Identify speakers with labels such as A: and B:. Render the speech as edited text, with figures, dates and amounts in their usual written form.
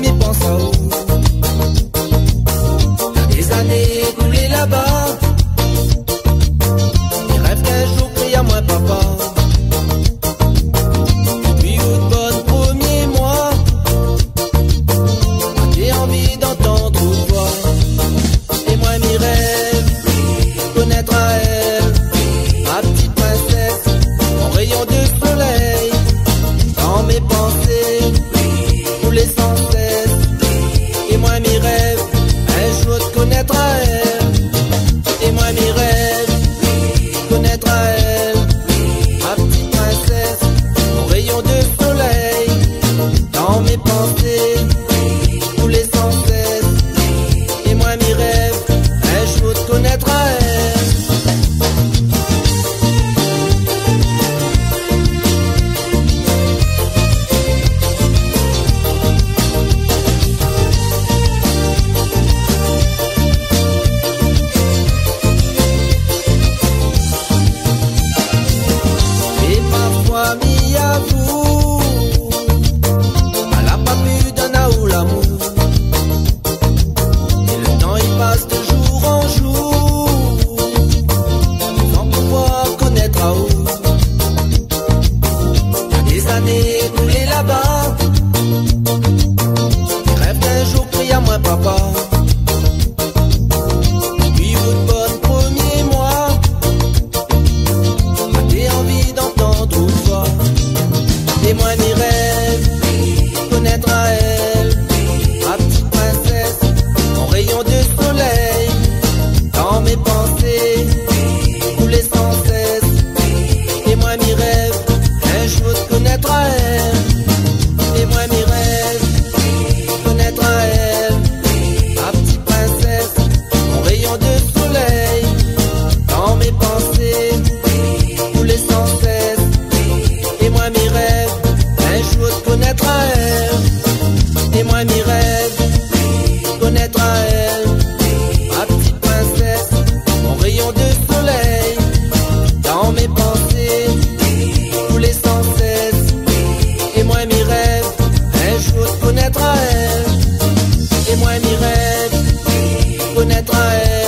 A: mais pense à où? Y'a des années écoulées là-bas, mes rêves qu'un jour crient à moi papa. Depuis août, bon premier mois, j'ai envie d'entendre voix. Et moi mes rêves, connaître à elle, ma petite princesse, mon rayon de soleil, dans mes pensées, rouler sans cesse. Et moi mes rêves, un jour de connaître à elle. Et moi mes rêves, connaître à elle, ma petite princesse, mon rayon de soleil, dans mes pensées, rouler sans cesse. Et moi mes rêves, un jour de connaître à elle. Et parfois mis à vous, elle a pas pu donner l'amour. Et le temps il passe de jour en jour, sans pouvoir connaître à où. Y'a des années écoulées là-bas, mes rêves d'un jour crient à moi papa. Depuis août, bon premier mois, j'ai envie d'entendre voix. Et moi mes rêves, connaître à elle, ma petite princesse, mon rayon de soleil, dans mes pensées, rouler sans cesse. Et moi mes rêves, un jour de connaître à elle. Et moi mes rêves, connaître à elle, ma petite princesse, mon rayon de soleil, dans mes pensées, rouler sans cesse. Et moi mes rêves, un jour de connaître à elle. Et moi mes rêves, connaître à elle, ma petite princesse, mon rayon de soleil, dans mes pensées, rouler sans cesse. Et moi mes rêves, un jour de connaître à elle. Et moi mes rêves, connaître à elle.